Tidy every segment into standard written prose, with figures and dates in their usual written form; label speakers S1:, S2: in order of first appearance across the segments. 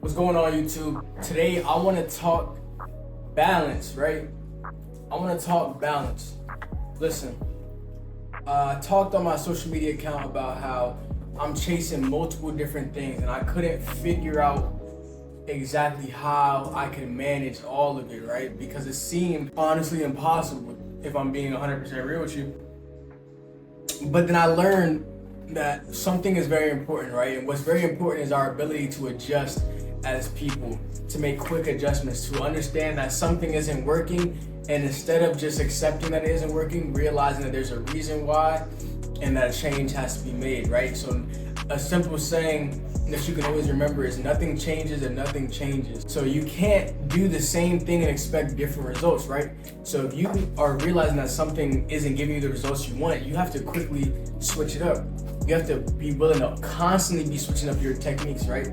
S1: What's going on, YouTube? Today I want to talk balance, right? I want to talk balance. Listen, I talked on my social media account about how I'm chasing multiple different things and I couldn't figure out exactly how I can manage all of it, right? Because it seemed honestly impossible, if I'm being 100% real with you. But then I learned that something is very important, right? And what's very important is our ability to adjust as people, to make quick adjustments, to understand that something isn't working, and instead of just accepting that it isn't working, realizing that there's a reason why and that a change has to be made, right? So a simple saying that you can always remember is nothing changes and nothing changes. So you can't do the same thing and expect different results, right? So if you are realizing that something isn't giving you the results you want, you have to quickly switch it up. You have to be willing to constantly be switching up your techniques, right?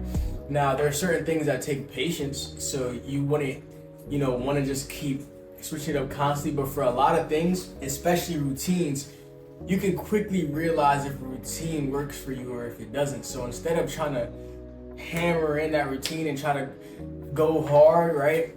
S1: Now, there are certain things that take patience, so you wouldn't, want to just keep switching it up constantly. But for a lot of things, especially routines, you can quickly realize if a routine works for you or if it doesn't. So instead of trying to hammer in that routine and try to go hard, right?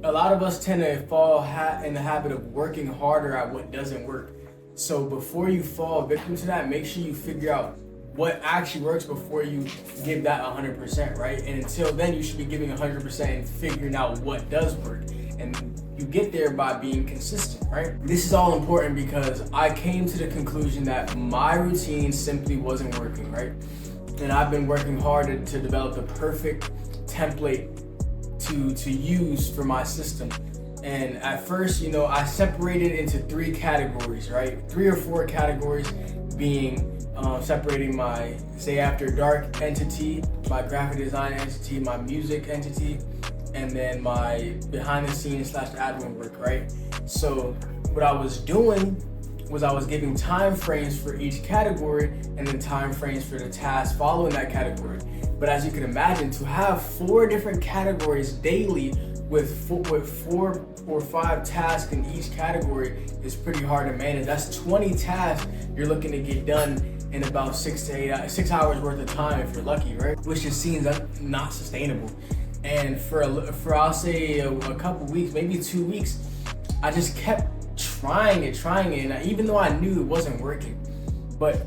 S1: A lot of us tend to fall in the habit of working harder at what doesn't work. So before you fall victim to that, make sure you figure out what actually works before you give that 100%, right? And until then, you should be giving 100% and figuring out what does work. And you get there by being consistent, right? This is all important because I came to the conclusion that my routine simply wasn't working, right? And I've been working hard to develop the perfect template to use for my system. And at first, I separated into 3 categories, right? 3 or 4 categories being separating my Say After Dark entity, my graphic design entity, my music entity, and then my behind the scenes / admin work, right? So what I was doing was I was giving time frames for each category and then time frames for the tasks following that category. But as you can imagine, to have 4 different categories daily with 4 or 5 tasks in each category is pretty hard to manage. That's 20 tasks you're looking to get done in about 6 hours worth of time if you're lucky, right? Which just seems not sustainable. And for I'll say a couple weeks, maybe 2 weeks, I just kept trying it, and even though I knew it wasn't working. But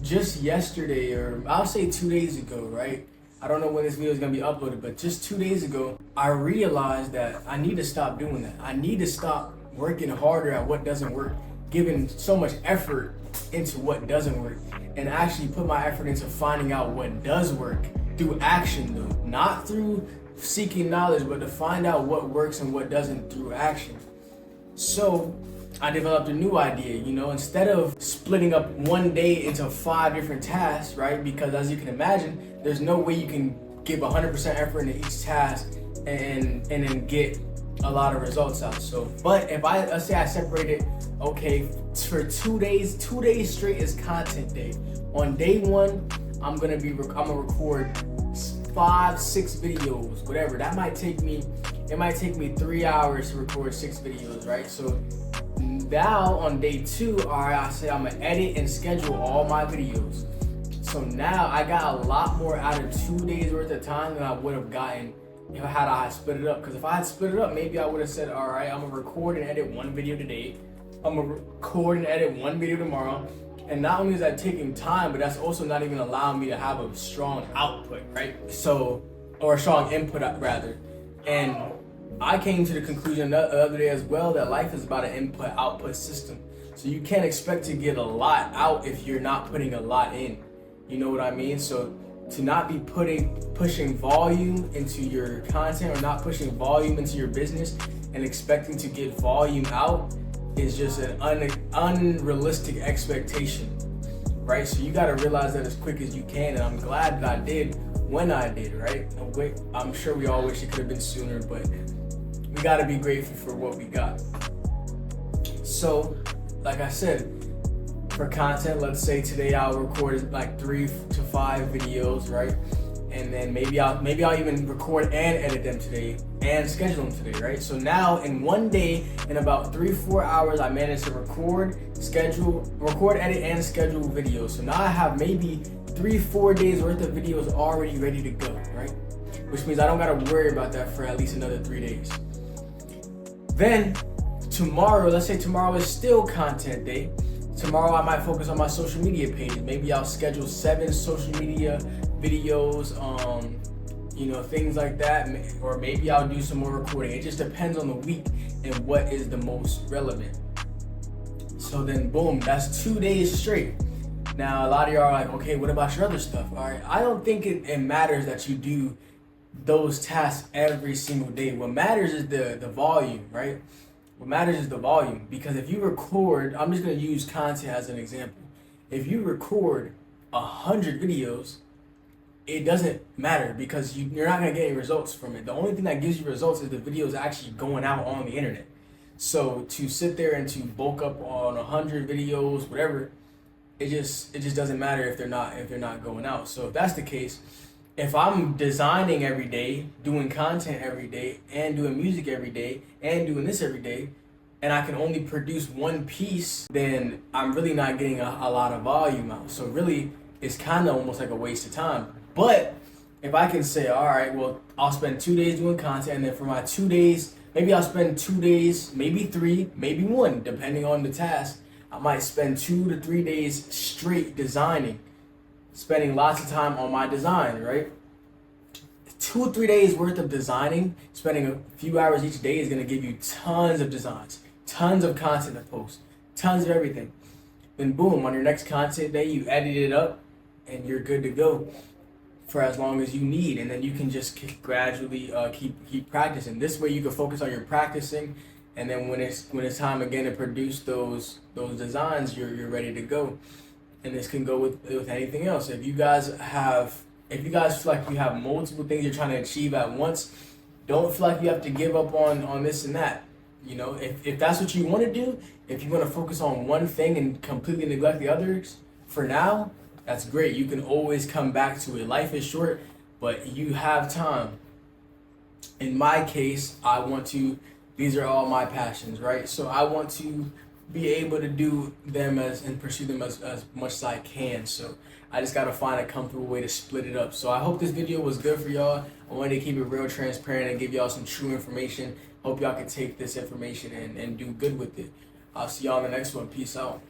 S1: just yesterday, or I'll say 2 days ago, right? I don't know when this video is gonna be uploaded, but just 2 days ago, I realized that I need to stop doing that. I need to stop working harder at what doesn't work, giving so much effort into what doesn't work, and actually put my effort into finding out what does work through action, though, not through seeking knowledge, but to find out what works and what doesn't through action. So I developed a new idea, instead of splitting up one day into 5 different tasks, right? Because as you can imagine, there's no way you can give 100% effort into each task and then get a lot of results out. So, but if let's say I separate it, okay, for 2 days, 2 days straight is content day. On day 1, I'm gonna record 5-6 videos, whatever. It might take me 3 hours to record 6 videos, right? So now on day 2, I say I'm gonna edit and schedule all my videos. So now I got a lot more out of 2 days worth of time than I would have gotten if I split it up. Because if I had split it up, maybe I would have said, all right, I'm gonna record and edit 1 video today. I'm gonna record and edit 1 video tomorrow. And not only is that taking time, but that's also not even allowing me to have a strong output, right? So, or a strong input rather. And I came to the conclusion the other day as well that life is about an input-output system. So you can't expect to get a lot out if you're not putting a lot in. You know what I mean? So to not be pushing volume into your content or not pushing volume into your business and expecting to get volume out is just an unrealistic expectation, right? So you gotta realize that as quick as you can, and I'm glad that I did when I did, right? I'm sure we all wish it could have been sooner, but we gotta be grateful for what we got. So, like I said, for content, let's say today I'll record like 3 to 5 videos, right? And then maybe I'll even record and edit them today and schedule them today, right? So now in one day, in about 3-4 hours, I managed to record, edit, and schedule videos. So now I have maybe 3-4 days worth of videos already ready to go, right? which means I don't gotta worry about that for at least another 3 days. Then tomorrow, let's say tomorrow is still content day. Tomorrow I might focus on my social media pages. Maybe I'll schedule 7 social media videos, things like that, or maybe I'll do some more recording. It just depends on the week and what is the most relevant. So then boom, that's 2 days straight. Now a lot of y'all are like, okay, what about your other stuff? All right, I don't think it matters that you do those tasks every single day. What matters is the volume, right? What matters is the volume, because if you record, I'm just gonna use content as an example. If you record 100 videos, it doesn't matter because you're not gonna get any results from it. The only thing that gives you results is the videos actually going out on the internet. So to sit there and to bulk up on 100 videos, whatever, it just doesn't matter if they're not going out. So if that's the case, if I'm designing every day, doing content every day, and doing music every day, and doing this every day, and I can only produce one piece, then I'm really not getting a lot of volume out. So really, it's kind of almost like a waste of time. But if I can say, all right, well, I'll spend 2 days doing content, and then for my 2 days, maybe I'll spend 2 days, maybe 3, maybe 1, depending on the task. I might spend 2 to 3 days straight designing, spending lots of time on my design, right? 2 or 3 days worth of designing, spending a few hours each day is gonna give you tons of designs, tons of content to post, tons of everything. Then boom, on your next content day, you edit it up and you're good to go for as long as you need. And then you can just gradually keep practicing. This way you can focus on your practicing, and then when it's time again to produce those designs, you're ready to go. And this can go with anything else. If you guys feel like you have multiple things you're trying to achieve at once, don't feel like you have to give up on this and that. If that's what you want to do, if you want to focus on one thing and completely neglect the others for now, that's great. You can always come back to it. Life is short, but you have time. In my case, these are all my passions, right? So I want to be able to do them and pursue them as much as I can. So I just gotta find a comfortable way to split it up. So I hope this video was good for y'all. I wanted to keep it real transparent and give y'all some true information. Hope y'all can take this information and do good with it. I'll see y'all in the next one. Peace out.